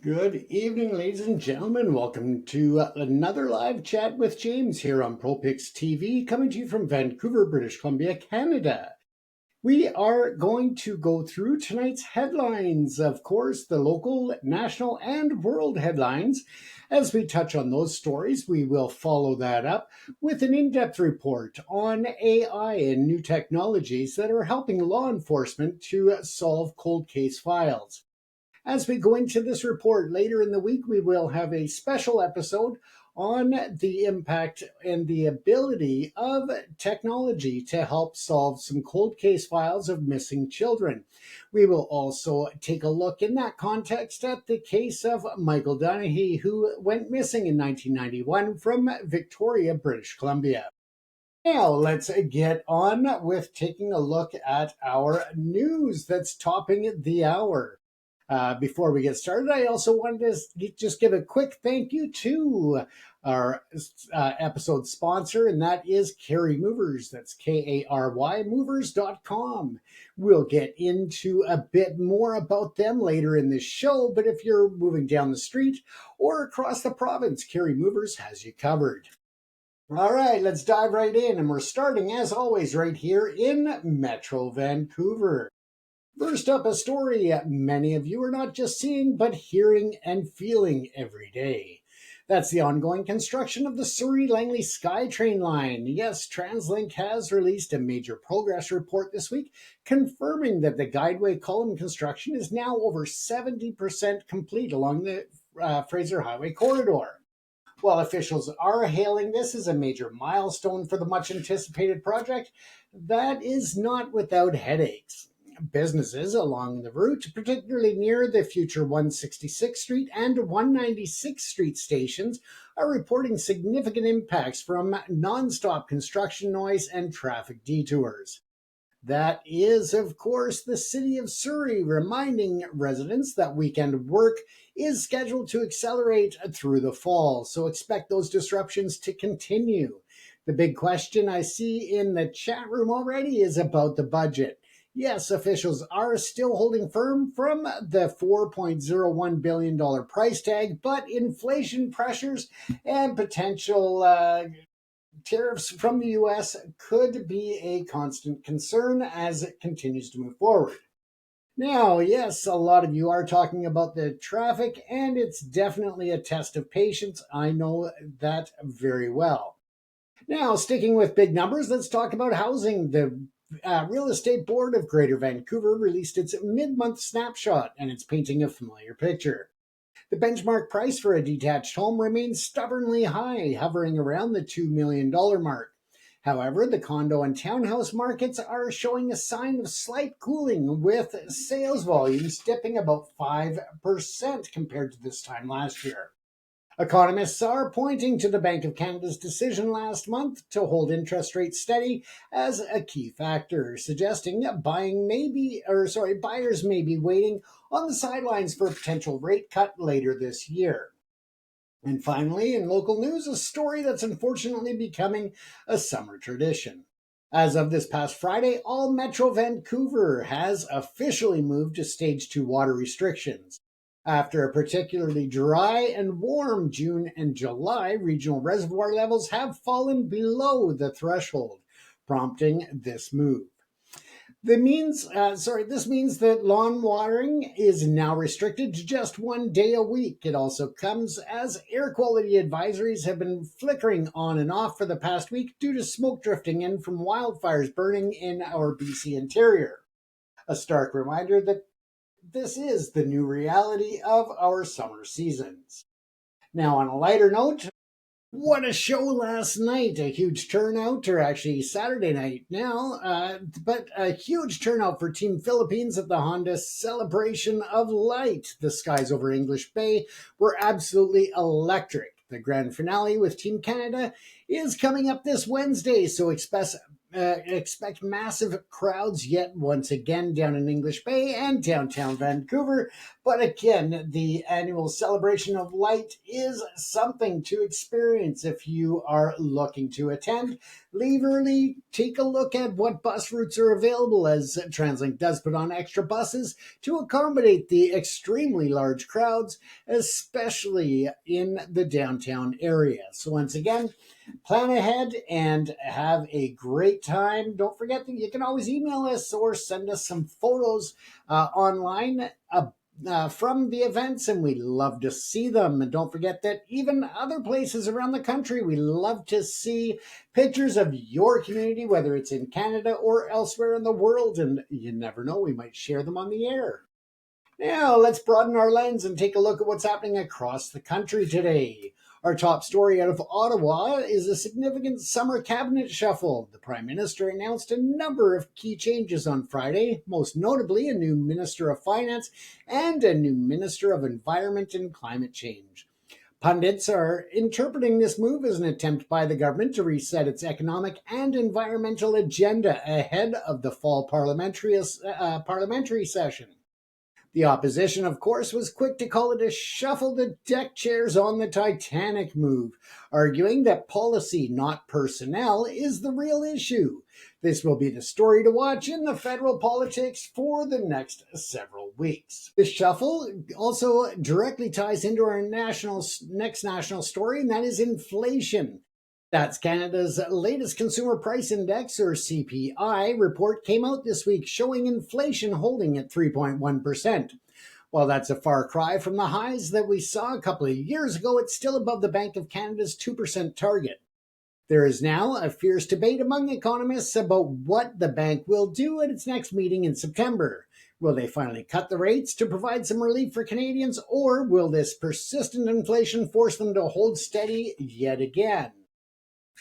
Good evening, ladies and gentlemen. Welcome to another live chat with James here on ProPix TV, coming to you from Vancouver, British Columbia, Canada. We are going to go through tonight's headlines, of course, the local, national, and world headlines. As we touch on those stories, we will follow that up with an in depth report on AI and new technologies that are helping law enforcement to solve cold case files. As we go into this report later in the week, we will have a special episode on the impact and the ability of technology to help solve some cold case files of missing children. We will also take a look in that context at the case of Michael Donaghy, who went missing in 1991 from Victoria, British Columbia. Now, let's get on with taking a look at our news that's topping the hour. Before we get started, I also wanted to just give a quick thank you to our episode sponsor, and that is Kary Movers. That's Kary movers.com. We'll get into a bit more about them later in this show, but if you're moving down the street or across the province, Kary Movers has you covered. All right, let's dive right in, and we're starting, as always, right here in Metro Vancouver. First up, a story many of you are not just seeing, but hearing and feeling every day. That's the ongoing construction of the Surrey Langley SkyTrain line. Yes, TransLink has released a major progress report this week, confirming that the guideway column construction is now over 70% complete along the Fraser Highway corridor. While officials are hailing this as a major milestone for the much anticipated project, that is not without headaches. Businesses along the route, particularly near the future 166th Street and 196th Street stations, are reporting significant impacts from nonstop construction noise and traffic detours. That is, of course, the city of Surrey reminding residents that weekend work is scheduled to accelerate through the fall, so expect those disruptions to continue. The big question I see in the chat room already is about the budget. Yes, officials are still holding firm from the $4.01 billion price tag, but inflation pressures and potential tariffs from the US could be a constant concern as it continues to move forward. Now, yes, a lot of you are talking about the traffic, and it's definitely a test of patience. I know that very well. Now, sticking with big numbers, let's talk about housing. The Real Estate Board of Greater Vancouver released its mid month snapshot, and it's painting a familiar picture. The benchmark price for a detached home remains stubbornly high, hovering around the $2 million mark. However, the condo and townhouse markets are showing a sign of slight cooling, with sales volumes dipping about 5% compared to this time last year. Economists are pointing to the Bank of Canada's decision last month to hold interest rates steady as a key factor, suggesting that buyers may be waiting on the sidelines for a potential rate cut later this year. And finally, in local news, a story that's unfortunately becoming a summer tradition. As of this past Friday, all Metro Vancouver has officially moved to Stage 2 water restrictions. After a particularly dry and warm June and July, regional reservoir levels have fallen below the threshold, prompting this move. This means that lawn watering is now restricted to just 1 day a week. It also comes as air quality advisories have been flickering on and off for the past week due to smoke drifting in from wildfires burning in our BC interior. A stark reminder that this is the new reality of our summer seasons. Now, on a lighter note, what a show last night. A huge turnout, or actually Saturday night now, but a huge turnout for Team Philippines at the Honda Celebration of Light. The skies over English Bay were absolutely electric. The grand finale with Team Canada is coming up this Wednesday, so expect massive crowds yet once again down in English Bay and downtown Vancouver. But again, the annual celebration of light is something to experience if you are looking to attend. Leave early, take a look at what bus routes are available, as TransLink does put on extra buses to accommodate the extremely large crowds, especially in the downtown area. So once again, plan ahead and have a great time. Don't forget that you can always email us or send us some photos online from the events, and we love to see them. And don't forget that even other places around the country, we love to see pictures of your community, whether it's in Canada or elsewhere in the world. And you never know, we might share them on the air. Now, let's broaden our lens and take a look at what's happening across the country today. Our top story out of Ottawa is a significant summer cabinet shuffle. The Prime Minister announced a number of key changes on Friday, most notably a new Minister of Finance and a new Minister of Environment and Climate Change. Pundits are interpreting this move as an attempt by the government to reset its economic and environmental agenda ahead of the fall parliamentary session. The opposition, of course, was quick to call it a shuffle the deck chairs on the Titanic move, arguing that policy, not personnel, is the real issue. This will be the story to watch in the federal politics for the next several weeks. This shuffle also directly ties into our next national story, and that is inflation. That's Canada's latest Consumer Price Index, or CPI, report came out this week showing inflation holding at 3.1%. While that's a far cry from the highs that we saw a couple of years ago, it's still above the Bank of Canada's 2% target. There is now a fierce debate among economists about what the bank will do at its next meeting in September. Will they finally cut the rates to provide some relief for Canadians, or will this persistent inflation force them to hold steady yet again?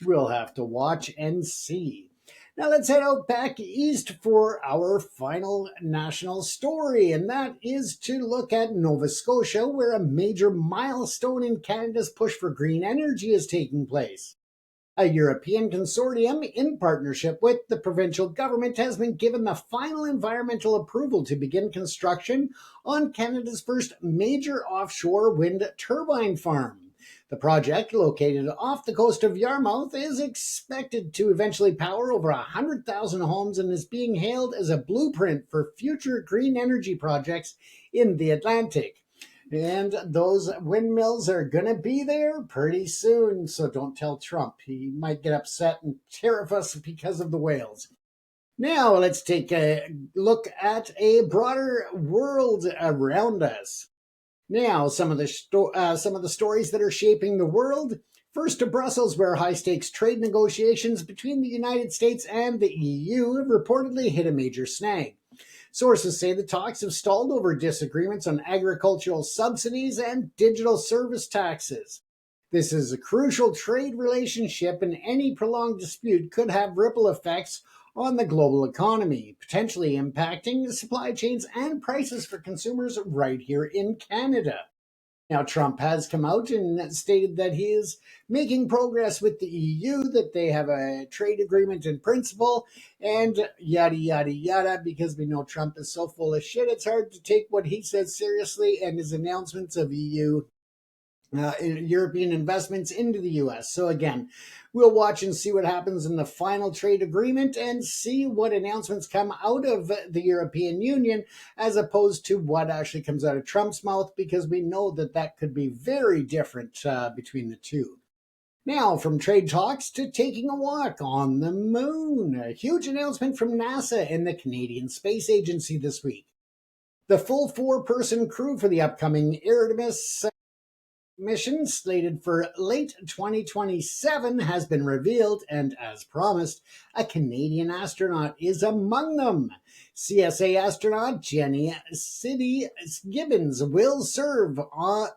We'll have to watch and see. Now let's head out back east for our final national story, and that is to look at Nova Scotia, where a major milestone in Canada's push for green energy is taking place. A European consortium, in partnership with the provincial government, has been given the final environmental approval to begin construction on Canada's first major offshore wind turbine farm. The project, located off the coast of Yarmouth, is expected to eventually power over 100,000 homes and is being hailed as a blueprint for future green energy projects in the Atlantic. And those windmills are going to be there pretty soon, so don't tell Trump. He might get upset and tariff us because of the whales. Now let's take a look at a broader world around us. Now, some of the stories that are shaping the world. First to Brussels, where high-stakes trade negotiations between the United States and the EU have reportedly hit a major snag. Sources say the talks have stalled over disagreements on agricultural subsidies and digital service taxes. This is a crucial trade relationship, and any prolonged dispute could have ripple effects on the global economy, potentially impacting supply chains and prices for consumers right here in Canada. Now, Trump has come out and stated that he is making progress with the EU, that they have a trade agreement in principle, and yada, yada, yada, because we know Trump is so full of shit, it's hard to take what he says seriously and his announcements of European investments into the US. So again, we'll watch and see what happens in the final trade agreement and see what announcements come out of the European Union as opposed to what actually comes out of Trump's mouth, because we know that that could be very different between the two. Now, from trade talks to taking a walk on the moon, a huge announcement from NASA and the Canadian Space Agency this week. The full 4-person crew for the upcoming Artemis mission, slated for late 2027, has been revealed, and as promised, a Canadian astronaut is among them. CSA astronaut Jenny City Gibbons will serve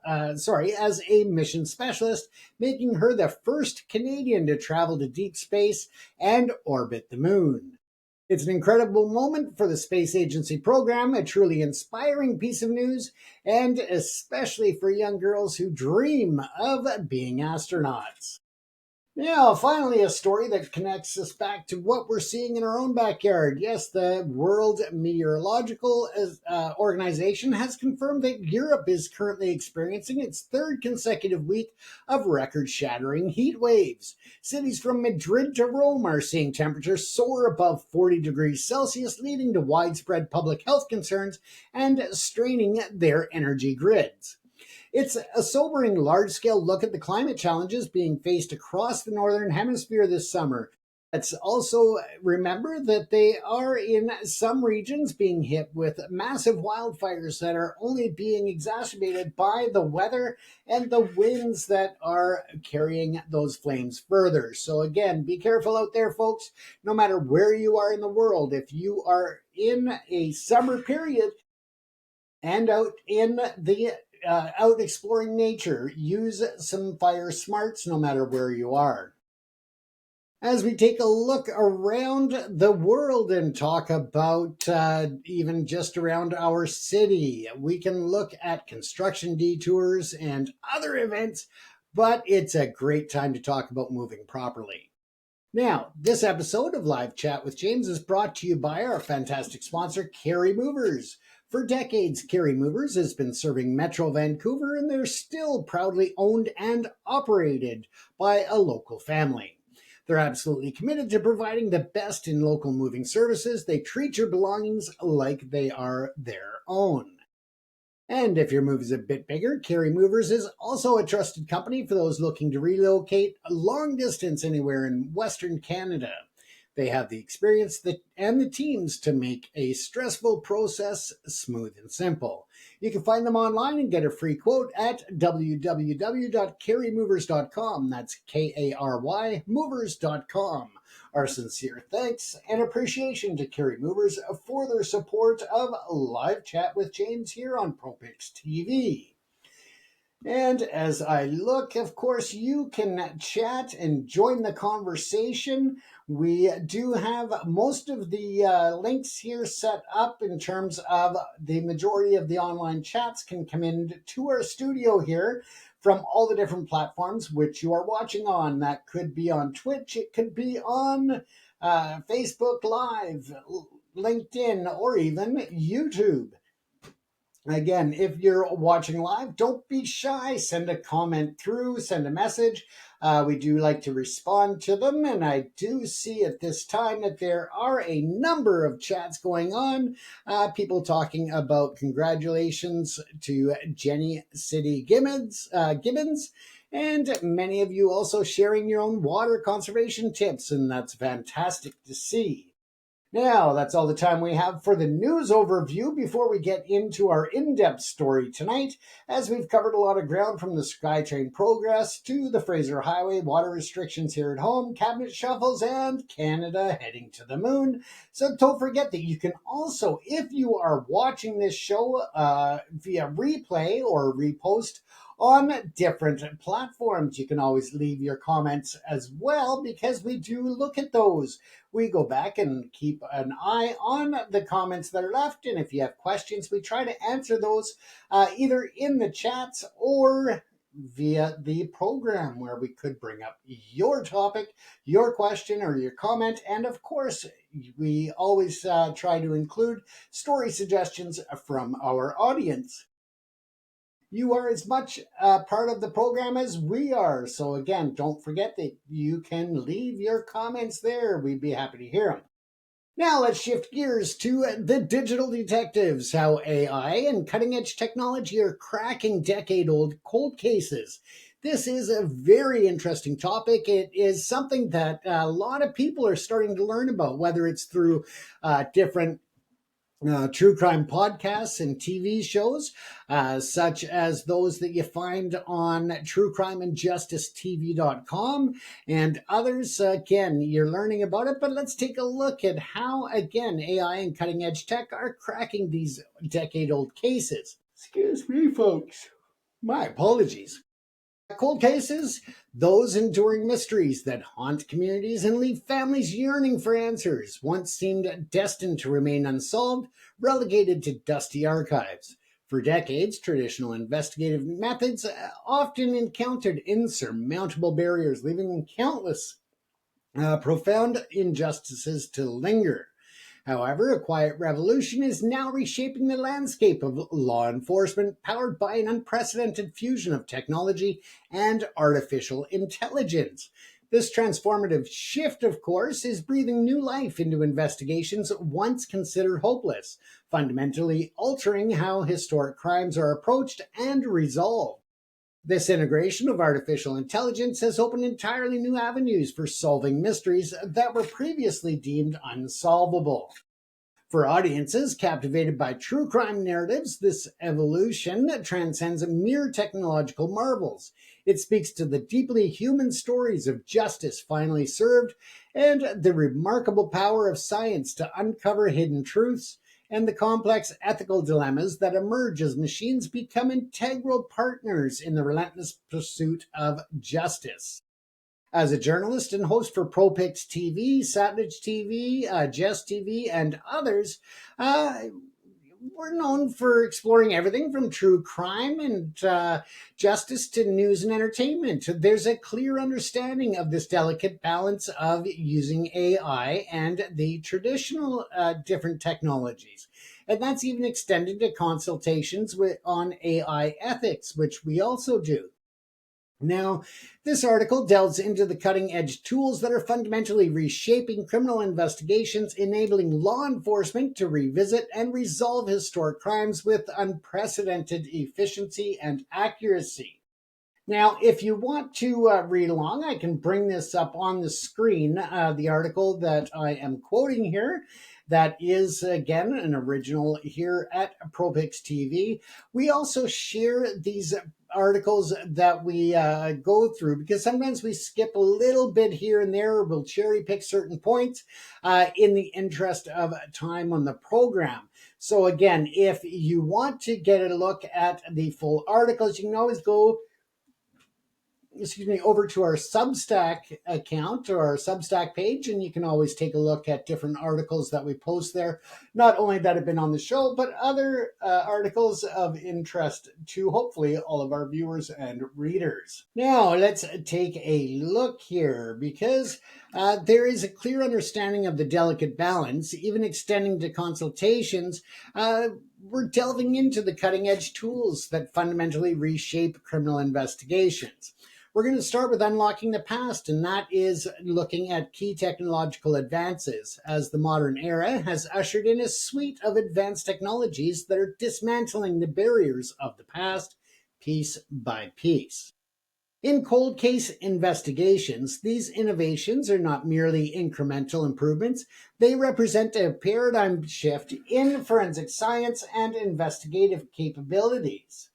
as a mission specialist, making her the first Canadian to travel to deep space and orbit the moon. It's an incredible moment for the Space Agency program, a truly inspiring piece of news, and especially for young girls who dream of being astronauts. Yeah, finally, a story that connects us back to what we're seeing in our own backyard. Yes, the World Meteorological Organization has confirmed that Europe is currently experiencing its third consecutive week of record shattering heat waves. Cities from Madrid to Rome are seeing temperatures soar above 40 degrees Celsius, leading to widespread public health concerns and straining their energy grids. It's a sobering large scale look at the climate challenges being faced across the Northern Hemisphere this summer. Let's also remember that they are in some regions being hit with massive wildfires that are only being exacerbated by the weather and the winds that are carrying those flames further. So, again, be careful out there, folks. No matter where you are in the world, if you are in a summer period, and out exploring nature, use some fire smarts no matter where you are. As we take a look around the world and talk about even just around our city, we can look at construction detours and other events, but it's a great time to talk about moving properly. Now, this episode of Live Chat with James is brought to you by our fantastic sponsor, Carey Movers. For decades, Carey Movers has been serving Metro Vancouver, and they're still proudly owned and operated by a local family. They're absolutely committed to providing the best in local moving services. They treat your belongings like they are their own. And if your move is a bit bigger, Carey Movers is also a trusted company for those looking to relocate a long distance anywhere in Western Canada. They have the experience and the teams to make a stressful process smooth and simple. You can find them online and get a free quote at www.careymovers.com. That's K-A-R-Y movers.com. Our sincere thanks and appreciation to Carey Movers for their support of Live Chat with James here on ProPix TV. And as I look, of course, you can chat and join the conversation. We do have most of the links here set up in terms of the majority of the online chats can come into our studio here from all the different platforms which you are watching on. That could be on Twitch, it could be on Facebook Live, LinkedIn, or even YouTube. Again, if you're watching live, don't be shy. Send a comment through, send a message. We do like to respond to them. And I do see at this time that there are a number of chats going on. People talking about congratulations to Jenny City Gibbons. And many of you also sharing your own water conservation tips. And that's fantastic to see. Now, that's all the time we have for the news overview before we get into our in-depth story tonight, as we've covered a lot of ground from the SkyTrain progress to the Fraser Highway, water restrictions here at home, cabinet shuffles, and Canada heading to the moon. So don't forget that you can also, if you are watching this show via replay or repost, on different platforms, you can always leave your comments as well, because we do look at those. We go back and keep an eye on the comments that are left. And if you have questions, we try to answer those either in the chats or via the program, where we could bring up your topic, your question, or your comment. And of course, we always try to include story suggestions from our audience. You are as much part of the program as we are. So again, don't forget that you can leave your comments there. We'd be happy to hear them. Now let's shift gears to the digital detectives, how AI and cutting edge technology are cracking decade-old cold cases. This is a very interesting topic. It is something that a lot of people are starting to learn about, whether it's through different true crime podcasts and TV shows, such as those that you find on truecrimeandjusticetv.com and others. Again, you're learning about it, but let's take a look at how, again, AI and cutting edge tech are cracking these decade old cases. Excuse me, folks. My apologies. Cold cases, those enduring mysteries that haunt communities and leave families yearning for answers, once seemed destined to remain unsolved, relegated to dusty archives. For decades, traditional investigative methods often encountered insurmountable barriers, leaving countless profound injustices to linger. However, a quiet revolution is now reshaping the landscape of law enforcement, powered by an unprecedented fusion of technology and artificial intelligence. This transformative shift, of course, is breathing new life into investigations once considered hopeless, fundamentally altering how historic crimes are approached and resolved. This integration of artificial intelligence has opened entirely new avenues for solving mysteries that were previously deemed unsolvable. For audiences captivated by true crime narratives, this evolution transcends mere technological marvels. It speaks to the deeply human stories of justice finally served and the remarkable power of science to uncover hidden truths and the complex ethical dilemmas that emerge as machines become integral partners in the relentless pursuit of justice. As a journalist and host for ProPix TV, Savage TV, Jess TV, and others, uh, we're known for exploring everything from true crime and justice to news and entertainment. There's a clear understanding of this delicate balance of using AI and the traditional different technologies. And that's even extended to consultations on AI ethics, which we also do. Now, this article delves into the cutting edge tools that are fundamentally reshaping criminal investigations, enabling law enforcement to revisit and resolve historic crimes with unprecedented efficiency and accuracy. Now, if you want to read along, I can bring this up on the screen, the article that I am quoting here. That is, again, an original here at ProPix TV. We also share these articles that we go through because sometimes we skip a little bit here and there. We'll cherry pick certain points in the interest of time on the program. So, again, if you want to get a look at the full articles, you can always go over to our Substack account or our Substack page, and you can always take a look at different articles that we post there, not only that have been on the show, but other articles of interest to hopefully all of our viewers and readers. Now, let's take a look here because there is a clear understanding of the delicate balance, even extending to consultations. We're delving into the cutting edge tools that fundamentally reshape criminal investigations. We're going to start with unlocking the past, and that is looking at key technological advances, as the modern era has ushered in a suite of advanced technologies that are dismantling the barriers of the past piece by piece. In cold case investigations, these innovations are not merely incremental improvements, they represent a paradigm shift in forensic science and investigative capabilities.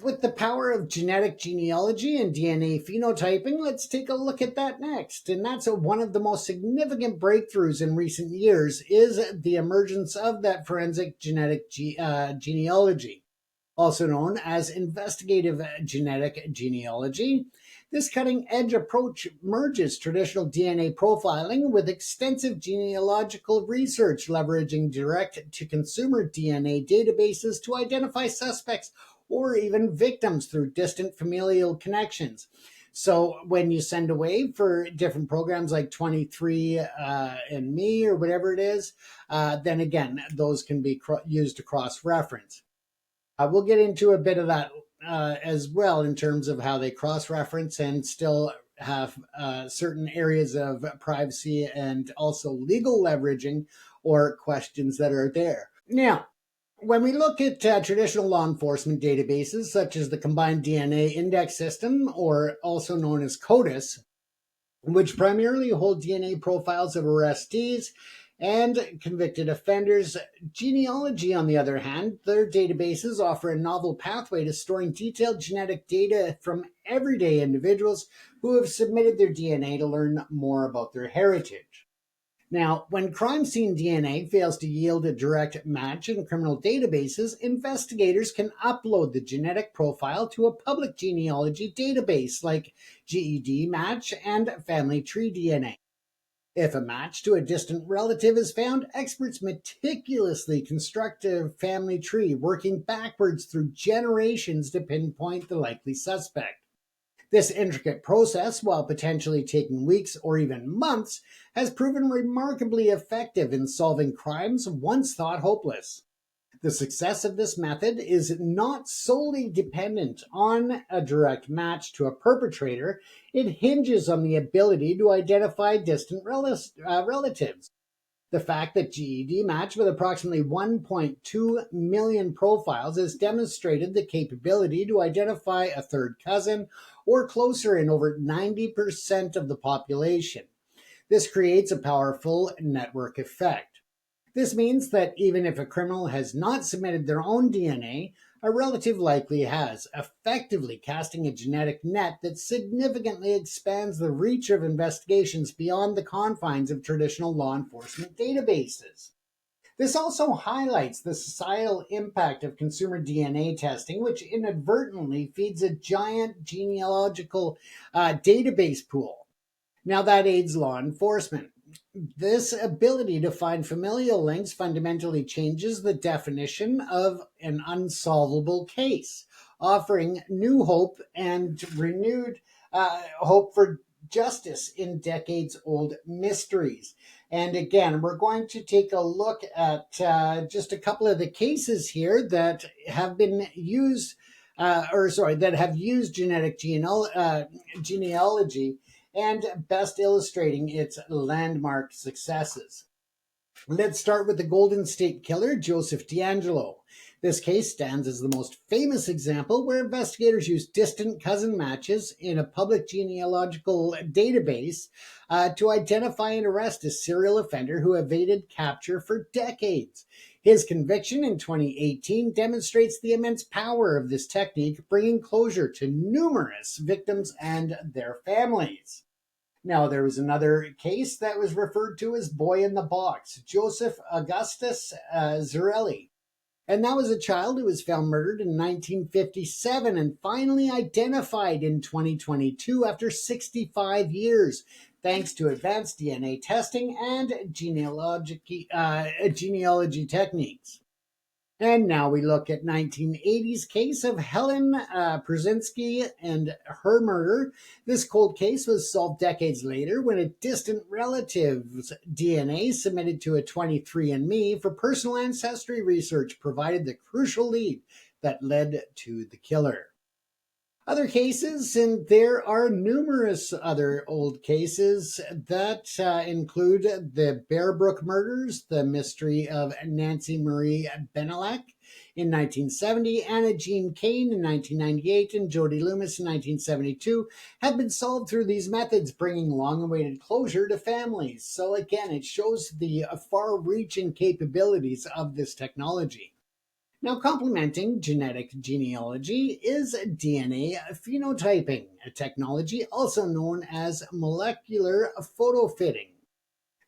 With the power of genetic genealogy and DNA phenotyping, let's take a look at that next. And that's one of the most significant breakthroughs in recent years is the emergence of that forensic genetic genealogy, also known as investigative genetic genealogy. This cutting edge approach merges traditional DNA profiling with extensive genealogical research, leveraging direct to consumer DNA databases to identify suspects or even victims through distant familial connections. So when you send away for different programs like 23andMe or whatever it is, then again, those can be used to cross-reference. We'll get into a bit of that as well in terms of how they cross-reference and still have certain areas of privacy and also legal leveraging or questions that are there. Now, when we look at traditional law enforcement databases, such as the Combined DNA Index System, or also known as CODIS, which primarily hold DNA profiles of arrestees and convicted offenders, genealogy, on the other hand, their databases offer a novel pathway to storing detailed genetic data from everyday individuals who have submitted their DNA to learn more about their heritage. Now, when crime scene DNA fails to yield a direct match in criminal databases, investigators can upload the genetic profile to a public genealogy database like GEDmatch and Family Tree DNA. If a match to a distant relative is found, experts meticulously construct a family tree, working backwards through generations to pinpoint the likely suspect. This intricate process, while potentially taking weeks or even months, has proven remarkably effective in solving crimes once thought hopeless. The success of this method is not solely dependent on a direct match to a perpetrator, it hinges on the ability to identify distant relatives. The fact that GED matched with approximately 1.2 million profiles has demonstrated the capability to identify a third cousin or closer in over 90% of the population. This creates a powerful network effect. This means that even if a criminal has not submitted their own DNA, a relative likely has, effectively casting a genetic net that significantly expands the reach of investigations beyond the confines of traditional law enforcement databases. This also highlights the societal impact of consumer DNA testing, which inadvertently feeds a giant genealogical database pool. Now, that aids law enforcement. This ability to find familial links fundamentally changes the definition of an unsolvable case, offering new hope and renewed hope for justice in decades old mysteries. And again, we're going to take a look at just a couple of the cases here that have been used, that have used genetic genealogy and best illustrating its landmark successes. Let's start with the Golden State Killer, Joseph DeAngelo. This case stands as the most famous example where investigators used distant cousin matches in a public genealogical database to identify and arrest a serial offender who evaded capture for decades. His conviction in 2018 demonstrates the immense power of this technique, bringing closure to numerous victims and their families. Now, there was another case that was referred to as Boy in the Box, Joseph Augustus Zarelli. And that was a child who was found murdered in 1957 and finally identified in 2022 after 65 years, thanks to advanced DNA testing and genealogy techniques. And now we look at 1980's case of Helen Przinski and her murder. This cold case was solved decades later when a distant relative's DNA submitted to a 23andMe for personal ancestry research provided the crucial lead that led to the killer. Other cases, and there are numerous other old cases that include the Bear Brook murders, the mystery of Nancy Marie Benelak in 1970, Anna Jean Kane in 1998, and Jody Loomis in 1972, have been solved through these methods, bringing long-awaited closure to families. So again, it shows the far-reaching capabilities of this technology. Now, complementing genetic genealogy is DNA phenotyping, a technology also known as molecular photofitting.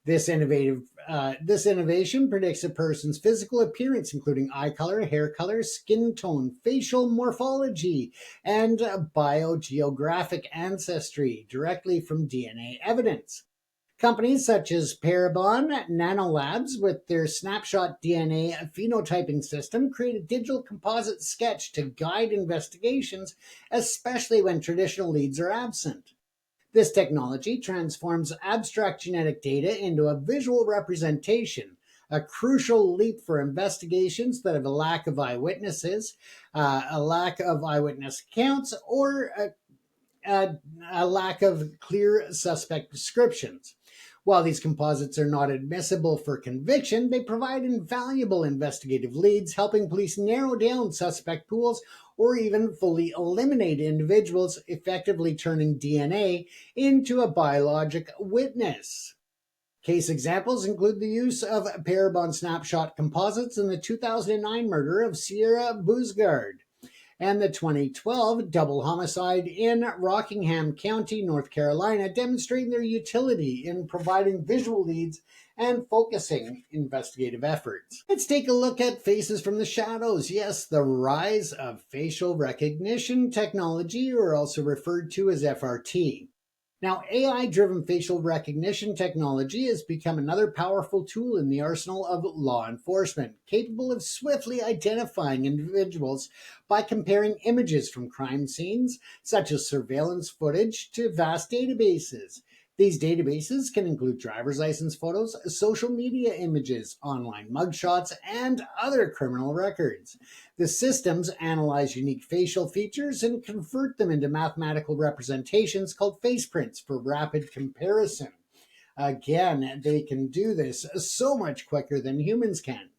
This innovation predicts a person's physical appearance, including eye color, hair color, skin tone, facial morphology, and biogeographic ancestry directly from DNA evidence. Companies such as Parabon Nanolabs, with their snapshot DNA phenotyping system, create a digital composite sketch to guide investigations, especially when traditional leads are absent. This technology transforms abstract genetic data into a visual representation, a crucial leap for investigations that have a lack of eyewitnesses, a lack of eyewitness accounts, or a lack of clear suspect descriptions. While these composites are not admissible for conviction, they provide invaluable investigative leads, helping police narrow down suspect pools or even fully eliminate individuals, effectively turning DNA into a biologic witness. Case examples include the use of Parabon snapshot composites in the 2009 murder of Sierra Boozgaard and the 2012 double homicide in Rockingham County, North Carolina, demonstrating their utility in providing visual leads and focusing investigative efforts. Let's take a look at Faces from the Shadows. Yes, the rise of facial recognition technology, or also referred to as FRT. Now, AI-driven facial recognition technology has become another powerful tool in the arsenal of law enforcement, capable of swiftly identifying individuals by comparing images from crime scenes, such as surveillance footage, to vast databases. These databases can include driver's license photos, social media images, online mugshots, and other criminal records. The systems analyze unique facial features and convert them into mathematical representations called faceprints for rapid comparison. Again, they can do this so much quicker than humans can.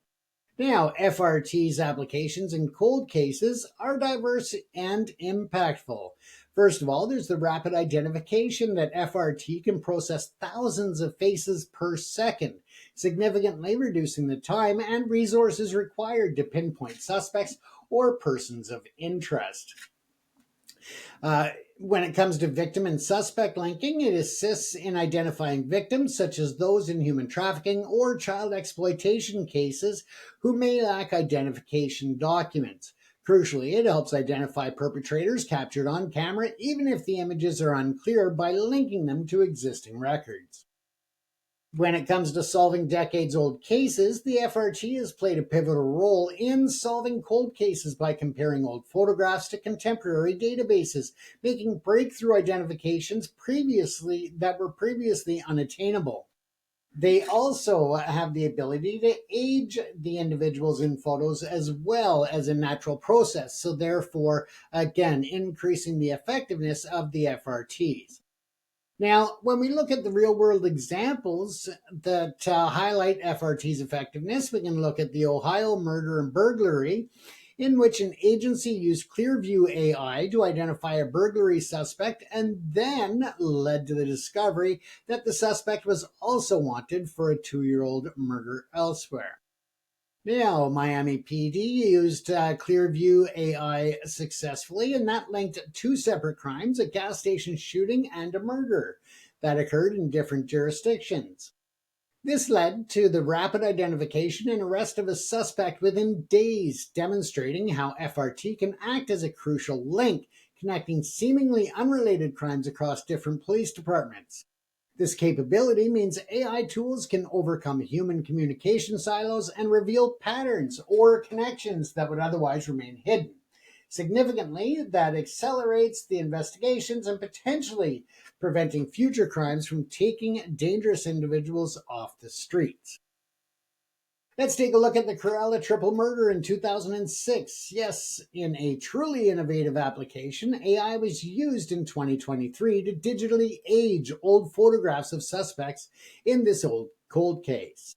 Now, FRT's applications in cold cases are diverse and impactful. First of all, there's the rapid identification that FRT can process thousands of faces per second, significantly reducing the time and resources required to pinpoint suspects or persons of interest. When it comes to victim and suspect linking, it assists in identifying victims, such as those in human trafficking or child exploitation cases who may lack identification documents. Crucially, it helps identify perpetrators captured on camera, even if the images are unclear, by linking them to existing records. When it comes to solving decades-old cases, the FRT has played a pivotal role in solving cold cases by comparing old photographs to contemporary databases, making breakthrough identifications that were previously unattainable. They also have the ability to age the individuals in photos as well as a natural process, so therefore, again, increasing the effectiveness of the FRTs. Now, when we look at the real world examples that highlight FRT's effectiveness, we can look at the Ohio murder and burglary, in which an agency used Clearview AI to identify a burglary suspect and then led to the discovery that the suspect was also wanted for a 2-year-old murder elsewhere. Now, Miami PD used Clearview AI successfully, and that linked two separate crimes, a gas station shooting and a murder, that occurred in different jurisdictions. This led to the rapid identification and arrest of a suspect within days, demonstrating how FRT can act as a crucial link, connecting seemingly unrelated crimes across different police departments. This capability means AI tools can overcome human communication silos and reveal patterns or connections that would otherwise remain hidden. Significantly, that accelerates the investigations and potentially preventing future crimes from taking dangerous individuals off the streets. Let's take a look at the Cruella triple murder in 2006. Yes, in a truly innovative application, AI was used in 2023 to digitally age old photographs of suspects in this old cold case.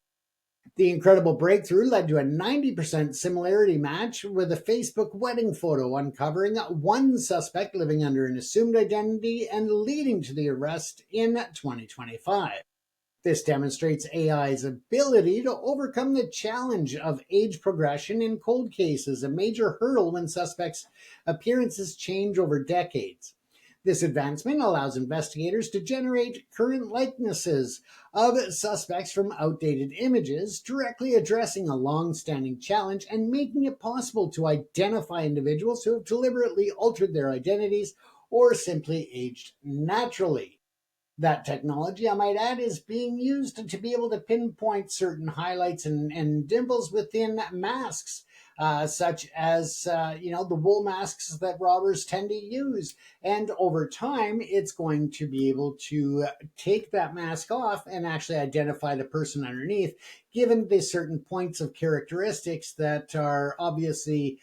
The incredible breakthrough led to a 90% similarity match with a Facebook wedding photo, uncovering one suspect living under an assumed identity and leading to the arrest in 2025. This demonstrates AI's ability to overcome the challenge of age progression in cold cases, a major hurdle when suspects' appearances change over decades. This advancement allows investigators to generate current likenesses of suspects from outdated images, directly addressing a long-standing challenge and making it possible to identify individuals who have deliberately altered their identities or simply aged naturally. That technology, I might add, is being used to be able to pinpoint certain highlights and dimples within masks, such as the wool masks that robbers tend to use. And over time, it's going to be able to take that mask off and actually identify the person underneath, given the certain points of characteristics that are obviously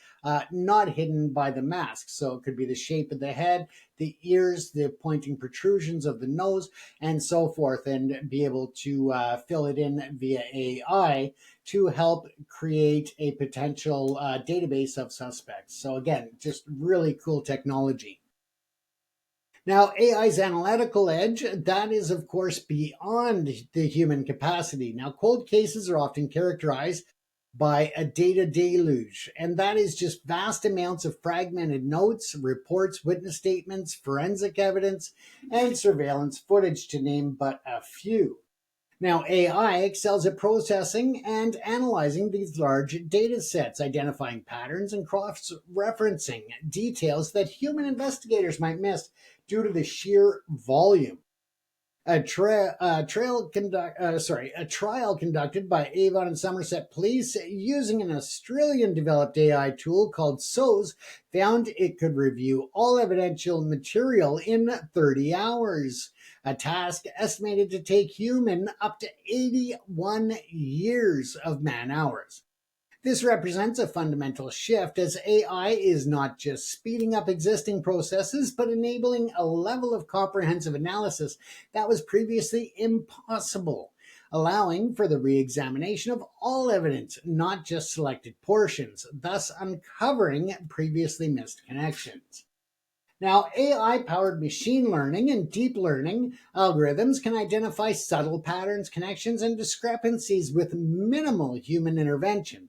not hidden by the mask. So it could be the shape of the head, the ears, the pointing protrusions of the nose, and so forth, and be able to fill it in via AI to help create a potential database of suspects. So again, just really cool technology. Now, AI's analytical edge, that is, of course, beyond the human capacity. Now, cold cases are often characterized by a data deluge, and that is just vast amounts of fragmented notes, reports, witness statements, forensic evidence, and surveillance footage, to name but a few. Now, AI excels at processing and analyzing these large data sets, identifying patterns and cross-referencing details that human investigators might miss due to the sheer volume. A trial conducted by Avon and Somerset Police using an Australian-developed AI tool called SOS found it could review all evidential material in 30 hours, a task estimated to take human up to 81 years of man hours. This represents a fundamental shift as AI is not just speeding up existing processes, but enabling a level of comprehensive analysis that was previously impossible, allowing for the re examination of all evidence, not just selected portions, thus uncovering previously missed connections. Now, AI powered machine learning and deep learning algorithms can identify subtle patterns, connections, and discrepancies with minimal human intervention.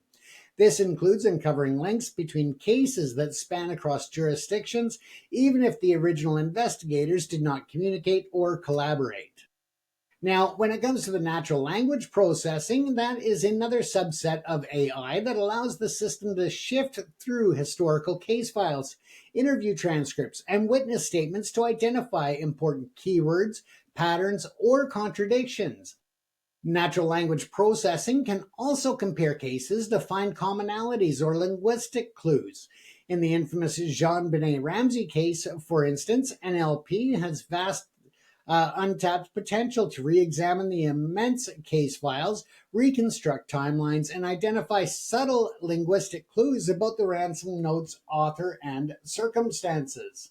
This includes uncovering links between cases that span across jurisdictions, even if the original investigators did not communicate or collaborate. Now, when it comes to the natural language processing, that is another subset of AI that allows the system to shift through historical case files, interview transcripts, and witness statements to identify important keywords, patterns, or contradictions. Natural language processing can also compare cases to find commonalities or linguistic clues. In the infamous JonBenét Ramsey case, for instance, NLP has vast untapped potential to re examine the immense case files, reconstruct timelines, and identify subtle linguistic clues about the ransom note's author and circumstances.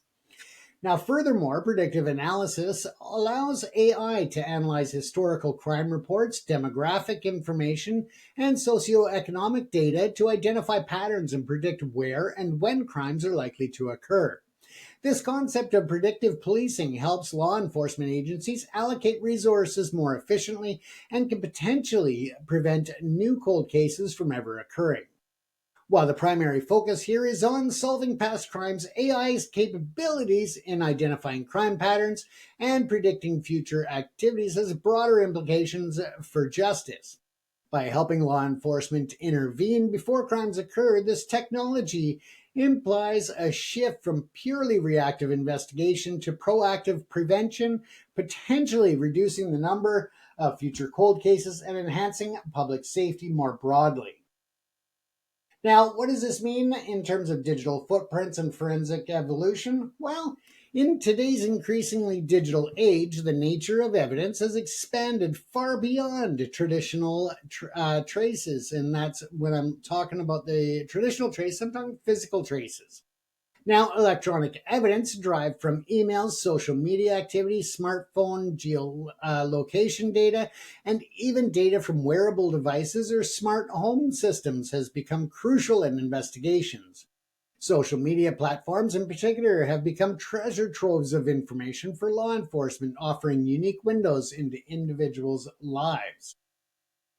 Now, furthermore, predictive analysis allows AI to analyze historical crime reports, demographic information, and socioeconomic data to identify patterns and predict where and when crimes are likely to occur. This concept of predictive policing helps law enforcement agencies allocate resources more efficiently and can potentially prevent new cold cases from ever occurring. While the primary focus here is on solving past crimes, AI's capabilities in identifying crime patterns and predicting future activities has broader implications for justice. By helping law enforcement intervene before crimes occur, this technology implies a shift from purely reactive investigation to proactive prevention, potentially reducing the number of future cold cases and enhancing public safety more broadly. Now, what does this mean in terms of digital footprints and forensic evolution? Well, in today's increasingly digital age, the nature of evidence has expanded far beyond traditional traces. And that's when I'm talking about the traditional trace, I'm talking physical traces. Now, electronic evidence derived from emails, social media activity, smartphone geolocation data, and even data from wearable devices or smart home systems has become crucial in investigations. Social media platforms, in particular, have become treasure troves of information for law enforcement, offering unique windows into individuals' lives.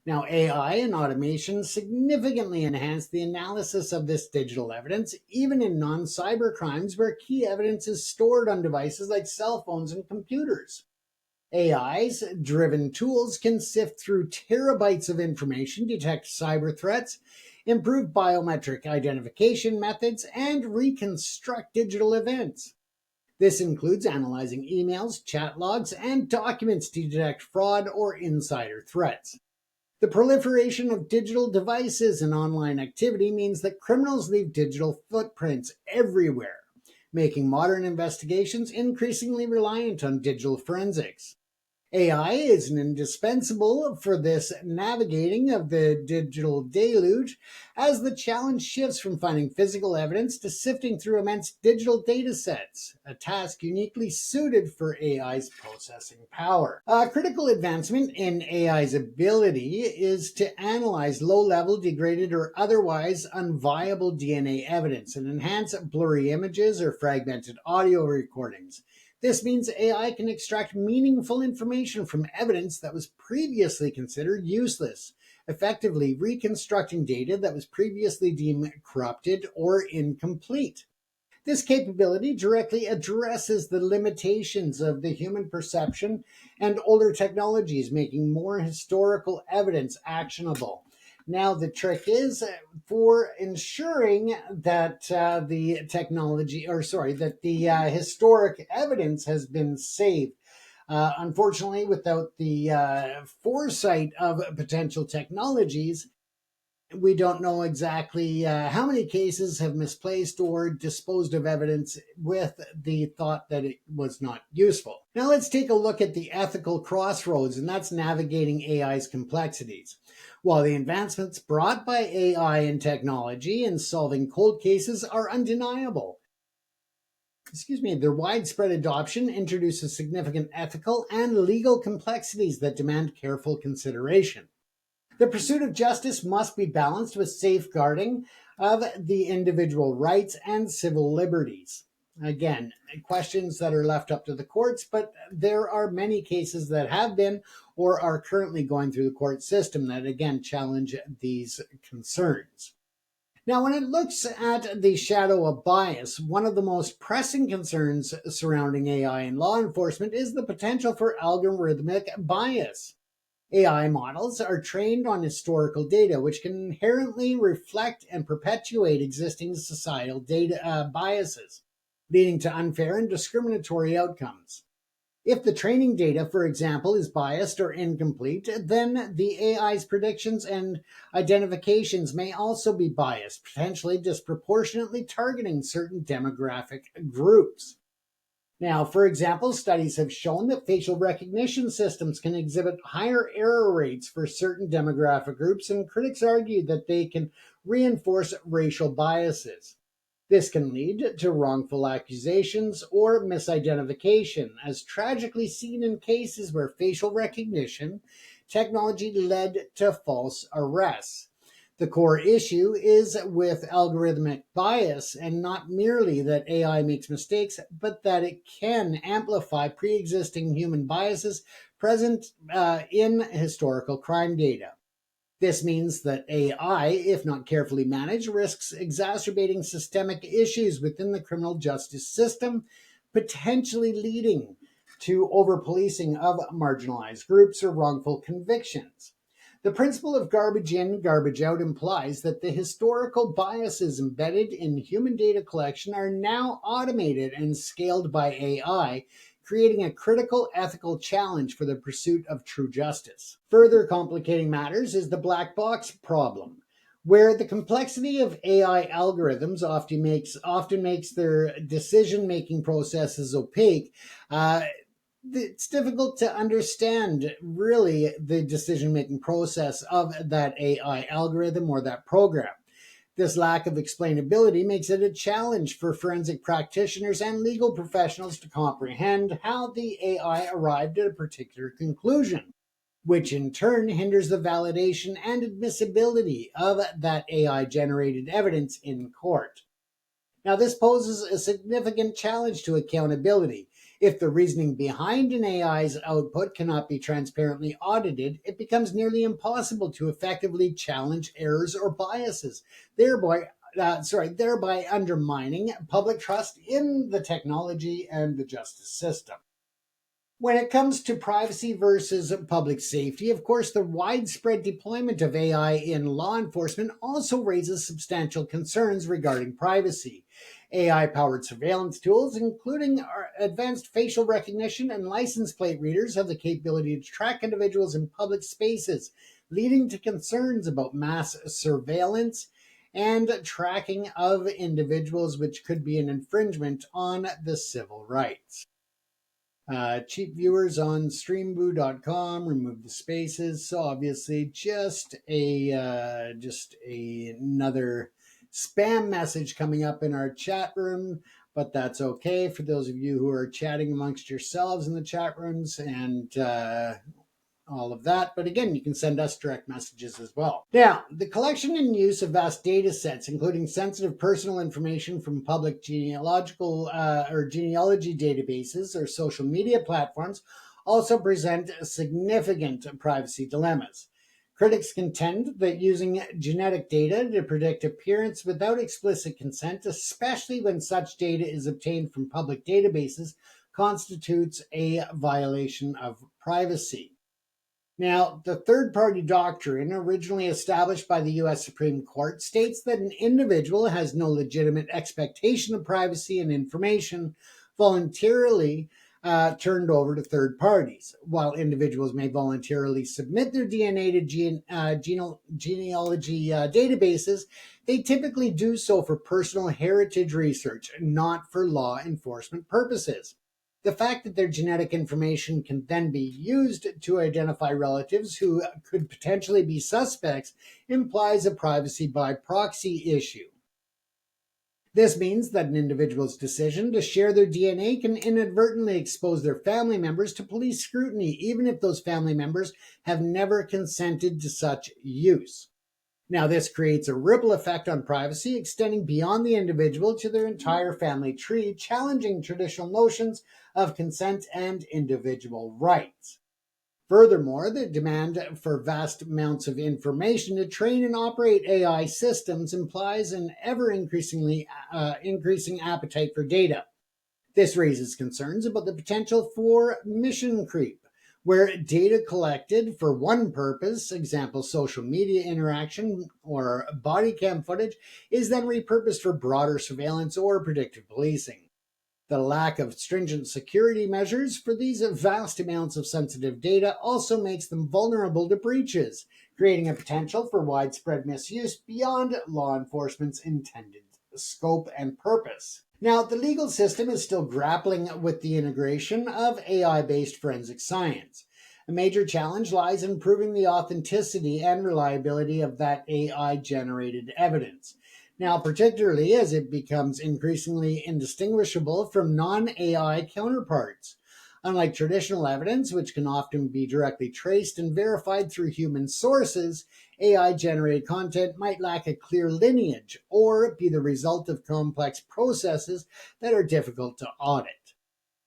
Now, AI and automation significantly enhance the analysis of this digital evidence, even in non cyber crimes where key evidence is stored on devices like cell phones and computers. AI's driven tools can sift through terabytes of information, detect cyber threats, improve biometric identification methods, and reconstruct digital events. This includes analyzing emails, chat logs, and documents to detect fraud or insider threats. The proliferation of digital devices and online activity means that criminals leave digital footprints everywhere, making modern investigations increasingly reliant on digital forensics. AI is indispensable for this navigating of the digital deluge as the challenge shifts from finding physical evidence to sifting through immense digital data sets, a task uniquely suited for AI's processing power. A critical advancement in AI's ability is to analyze low-level, degraded, or otherwise unviable DNA evidence and enhance blurry images or fragmented audio recordings. This means AI can extract meaningful information from evidence that was previously considered useless, effectively reconstructing data that was previously deemed corrupted or incomplete. This capability directly addresses the limitations of the human perception and older technologies, making more historical evidence actionable. Now, the trick is for ensuring that the historic evidence has been saved. Unfortunately, without the foresight of potential technologies, we don't know exactly how many cases have misplaced or disposed of evidence with the thought that it was not useful. Now let's take a look at the ethical crossroads, and that's navigating AI's complexities. While the advancements brought by AI and technology in solving cold cases are undeniable, their widespread adoption introduces significant ethical and legal complexities that demand careful consideration. The pursuit of justice must be balanced with safeguarding of the individual rights and civil liberties. Again, questions that are left up to the courts, but there are many cases that have been or are currently going through the court system that again challenge these concerns. Now, when it looks at the shadow of bias, one of the most pressing concerns surrounding AI in law enforcement is the potential for algorithmic bias. AI models are trained on historical data, which can inherently reflect and perpetuate existing societal data biases, leading to unfair and discriminatory outcomes. If the training data, for example, is biased or incomplete, then the AI's predictions and identifications may also be biased, potentially disproportionately targeting certain demographic groups. Now, for example, studies have shown that facial recognition systems can exhibit higher error rates for certain demographic groups, and critics argue that they can reinforce racial biases. This can lead to wrongful accusations or misidentification, as tragically seen in cases where facial recognition technology led to false arrests. The core issue is with algorithmic bias, and not merely that AI makes mistakes, but that it can amplify pre existing human biases present in historical crime data. This means that AI, if not carefully managed, risks exacerbating systemic issues within the criminal justice system, potentially leading to over-policing of marginalized groups or wrongful convictions. The principle of garbage in, garbage out implies that the historical biases embedded in human data collection are now automated and scaled by AI, creating a critical ethical challenge for the pursuit of true justice. Further complicating matters is the black box problem, where the complexity of AI algorithms often makes their decision-making processes opaque. It's difficult to understand really the decision-making process of that AI algorithm or that program. This lack of explainability makes it a challenge for forensic practitioners and legal professionals to comprehend how the AI arrived at a particular conclusion, which in turn hinders the validation and admissibility of that AI generated evidence in court. Now, this poses a significant challenge to accountability. If the reasoning behind an AI's output cannot be transparently audited, it becomes nearly impossible to effectively challenge errors or biases, thereby undermining public trust in the technology and the justice system. When it comes to privacy versus public safety, of course, the widespread deployment of AI in law enforcement also raises substantial concerns regarding privacy. AI powered surveillance tools, including advanced facial recognition and license plate readers, have the capability to track individuals in public spaces, leading to concerns about mass surveillance and tracking of individuals, which could be an infringement on the civil rights. Cheap viewers on streamboo.com remove the spaces. So obviously just another spam message coming up in our chat room, but that's okay for those of you who are chatting amongst yourselves in the chat rooms and all of that. But again, you can send us direct messages as well. Now, the collection and use of vast data sets, including sensitive personal information from public genealogy databases or social media platforms, also present significant privacy dilemmas. Critics contend that using genetic data to predict appearance without explicit consent, especially when such data is obtained from public databases, constitutes a violation of privacy. Now, the third-party doctrine, originally established by the U.S. Supreme Court, states that an individual has no legitimate expectation of privacy and information voluntarily turned over to third parties. While individuals may voluntarily submit their DNA to genealogy databases, they typically do so for personal heritage research, not for law enforcement purposes. The fact that their genetic information can then be used to identify relatives who could potentially be suspects implies a privacy by proxy issue. This means that an individual's decision to share their DNA can inadvertently expose their family members to police scrutiny, even if those family members have never consented to such use. Now, this creates a ripple effect on privacy, extending beyond the individual to their entire family tree, challenging traditional notions of consent and individual rights. Furthermore, the demand for vast amounts of information to train and operate AI systems implies an ever-increasing appetite for data. This raises concerns about the potential for mission creep, where data collected for one purpose, example social media interaction or body cam footage, is then repurposed for broader surveillance or predictive policing. The lack of stringent security measures for these vast amounts of sensitive data also makes them vulnerable to breaches, creating a potential for widespread misuse beyond law enforcement's intended scope and purpose. Now, the legal system is still grappling with the integration of AI-based forensic science. A major challenge lies in proving the authenticity and reliability of that AI-generated evidence. Now, particularly as it becomes increasingly indistinguishable from non-AI counterparts. Unlike traditional evidence, which can often be directly traced and verified through human sources, AI-generated content might lack a clear lineage or be the result of complex processes that are difficult to audit.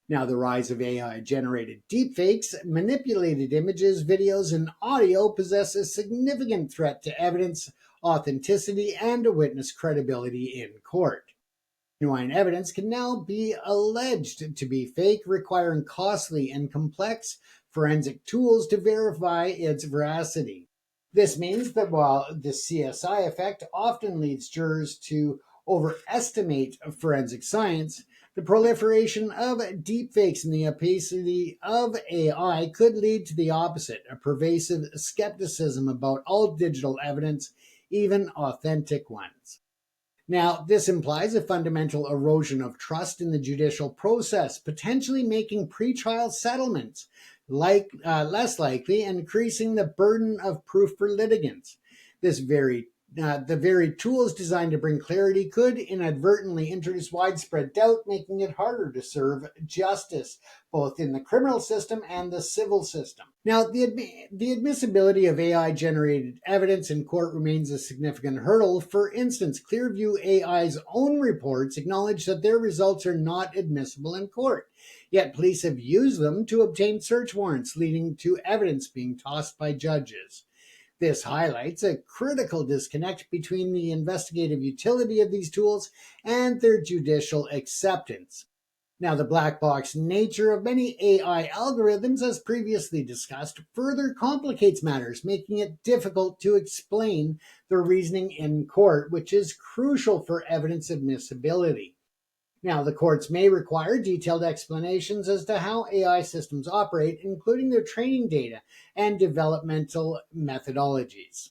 Now, the rise of AI-generated deepfakes, manipulated images, videos, and audio possess a significant threat to evidence authenticity and witness credibility in court. Genuine evidence can now be alleged to be fake, requiring costly and complex forensic tools to verify its veracity. This means that while the CSI effect often leads jurors to overestimate forensic science, the proliferation of deepfakes and the opacity of AI could lead to the opposite, a pervasive skepticism about all digital evidence, even authentic ones. Now, this implies a fundamental erosion of trust in the judicial process, potentially making pretrial settlements less likely and increasing the burden of proof for litigants. The very tools designed to bring clarity could inadvertently introduce widespread doubt, making it harder to serve justice, both in the criminal system and the civil system. Now, the admissibility of AI-generated evidence in court remains a significant hurdle. For instance, Clearview AI's own reports acknowledge that their results are not admissible in court, yet police have used them to obtain search warrants, leading to evidence being tossed by judges. This highlights a critical disconnect between the investigative utility of these tools and their judicial acceptance. Now, the black box nature of many AI algorithms, as previously discussed, further complicates matters, making it difficult to explain their reasoning in court, which is crucial for evidence admissibility. Now, the courts may require detailed explanations as to how AI systems operate, including their training data and developmental methodologies.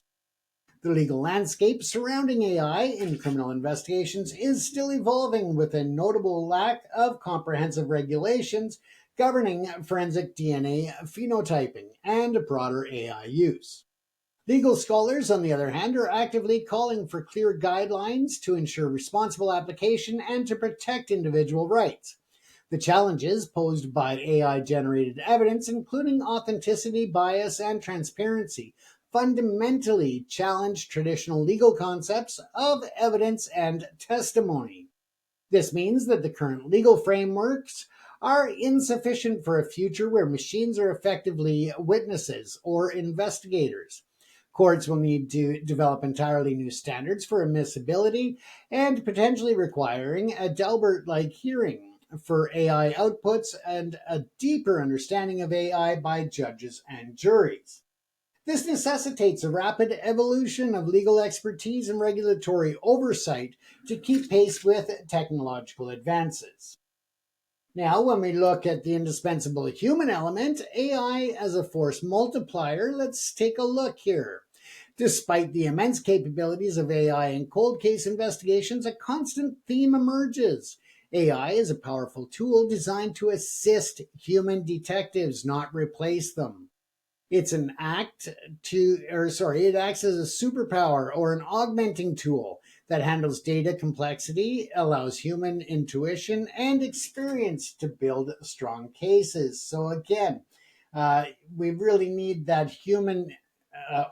The legal landscape surrounding AI in criminal investigations is still evolving, with a notable lack of comprehensive regulations governing forensic DNA phenotyping and broader AI use. Legal scholars, on the other hand, are actively calling for clear guidelines to ensure responsible application and to protect individual rights. The challenges posed by AI-generated evidence, including authenticity, bias, and transparency, fundamentally challenge traditional legal concepts of evidence and testimony. This means that the current legal frameworks are insufficient for a future where machines are effectively witnesses or investigators. Courts will need to develop entirely new standards for admissibility and potentially requiring a Daubert-like hearing for AI outputs and a deeper understanding of AI by judges and juries. This necessitates a rapid evolution of legal expertise and regulatory oversight to keep pace with technological advances. Now, when we look at the indispensable human element, AI as a force multiplier, let's take a look here. Despite the immense capabilities of AI in cold case investigations, a constant theme emerges. AI is a powerful tool designed to assist human detectives, not replace them. It acts as a superpower or an augmenting tool that handles data complexity, allows human intuition and experience to build strong cases. So again, uh, we really need that human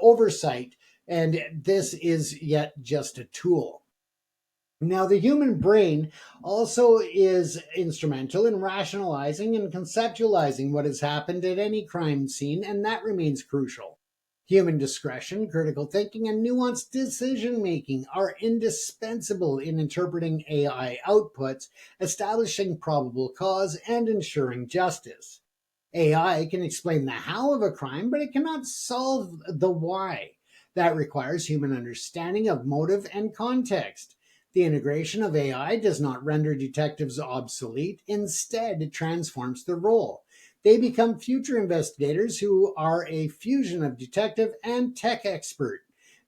oversight, and this is yet just a tool. Now, the human brain also is instrumental in rationalizing and conceptualizing what has happened at any crime scene, and that remains crucial. Human discretion, critical thinking, and nuanced decision making are indispensable in interpreting AI outputs, establishing probable cause, and ensuring justice. AI can explain the how of a crime, but it cannot solve the why. That requires human understanding of motive and context. The integration of AI does not render detectives obsolete. Instead, it transforms their role. They become future investigators who are a fusion of detective and tech expert.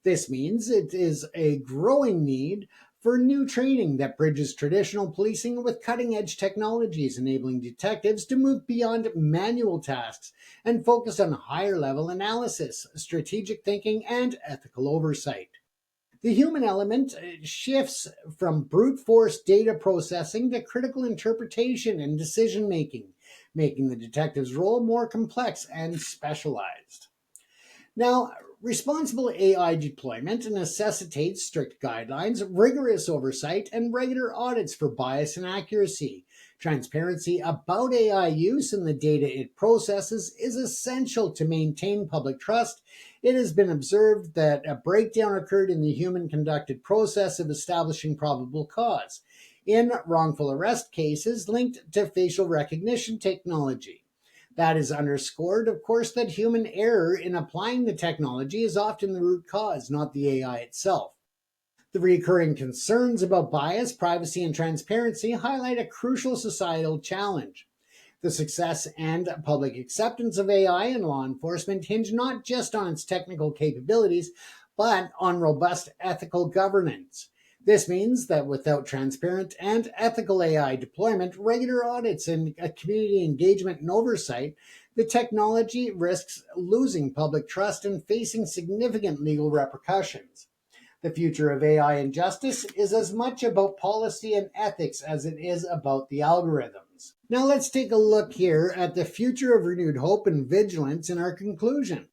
This means it is a growing need for new training that bridges traditional policing with cutting edge technologies, enabling detectives to move beyond manual tasks and focus on higher level analysis, strategic thinking, and ethical oversight. The human element shifts from brute force data processing to critical interpretation and decision making, making the detective's role more complex and specialized. Now, responsible AI deployment necessitates strict guidelines, rigorous oversight, and regular audits for bias and accuracy. Transparency about AI use and the data it processes is essential to maintain public trust. It has been observed that a breakdown occurred in the human conducted process of establishing probable cause in wrongful arrest cases linked to facial recognition technology. That is underscored, of course, that human error in applying the technology is often the root cause, not the AI itself. The recurring concerns about bias, privacy, and transparency highlight a crucial societal challenge. The success and public acceptance of AI in law enforcement hinge not just on its technical capabilities, but on robust ethical governance. This means that without transparent and ethical AI deployment, regular audits, and community engagement and oversight, the technology risks losing public trust and facing significant legal repercussions. The future of AI and justice is as much about policy and ethics as it is about the algorithms. Now let's take a look here at the future of renewed hope and vigilance in our conclusion.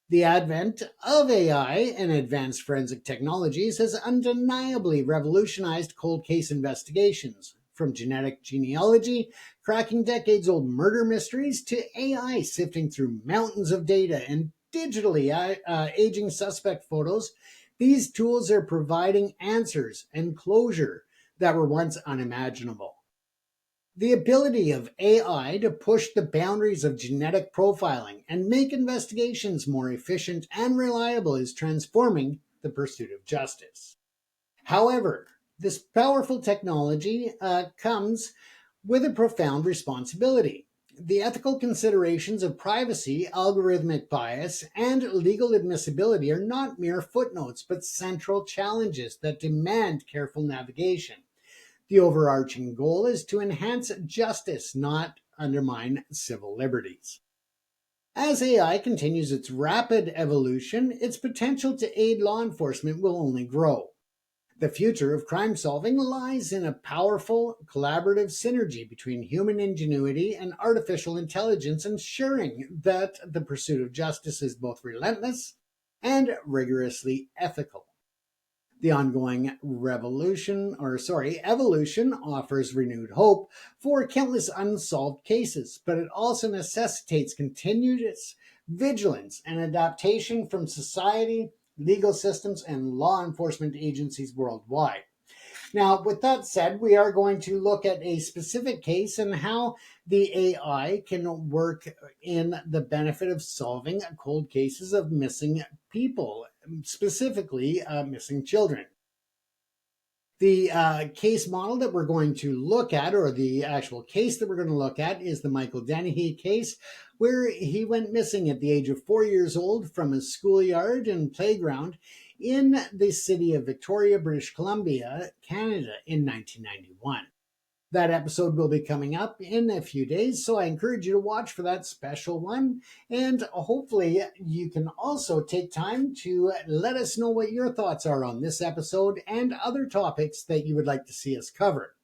The advent of AI and advanced forensic technologies has undeniably revolutionized cold case investigations, from genetic genealogy, cracking decades old murder mysteries, to AI sifting through mountains of data and digitally aging suspect photos. These tools are providing answers and closure that were once unimaginable. The ability of AI to push the boundaries of genetic profiling and make investigations more efficient and reliable is transforming the pursuit of justice. However, this powerful technology comes with a profound responsibility. The ethical considerations of privacy, algorithmic bias, and legal admissibility are not mere footnotes, but central challenges that demand careful navigation. The overarching goal is to enhance justice, not undermine civil liberties. As AI continues its rapid evolution, its potential to aid law enforcement will only grow. The future of crime solving lies in a powerful, collaborative synergy between human ingenuity and artificial intelligence, ensuring that the pursuit of justice is both relentless and rigorously ethical. The ongoing evolution offers renewed hope for countless unsolved cases, but it also necessitates continuous vigilance and adaptation from society, legal systems, and law enforcement agencies worldwide. Now, with that said, we are going to look at a specific case and how the AI can work in the benefit of solving cold cases of missing people, specifically missing children. The case model that we're going to look at, or the actual case that we're going to look at, is the Michael Dennehy case, where he went missing at the age of 4 years old from a schoolyard and playground in the city of Victoria, British Columbia, Canada in 1991. That episode will be coming up in a few days, so I encourage you to watch for that special one. And hopefully, you can also take time to let us know what your thoughts are on this episode and other topics that you would like to see us cover.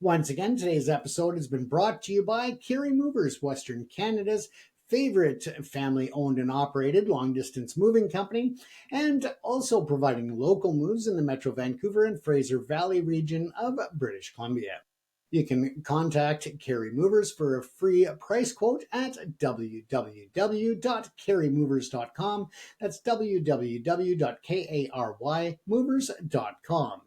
Once again, today's episode has been brought to you by Carey Movers, Western Canada's favorite family owned and operated long distance moving company, and also providing local moves in the Metro Vancouver and Fraser Valley region of British Columbia. You can contact Carey Movers for a free price quote at www.careymovers.com. That's www.karymovers.com.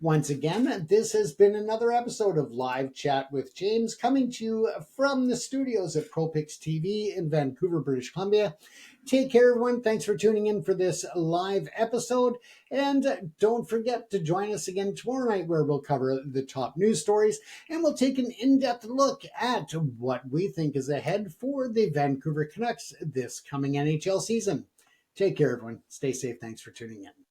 Once again, this has been another episode of Live Chat with James, coming to you from the studios at ProPix TV in Vancouver, British Columbia. Take care, everyone. Thanks for tuning in for this live episode. And don't forget to join us again tomorrow night, where we'll cover the top news stories and we'll take an in-depth look at what we think is ahead for the Vancouver Canucks this coming NHL season. Take care, everyone. Stay safe. Thanks for tuning in.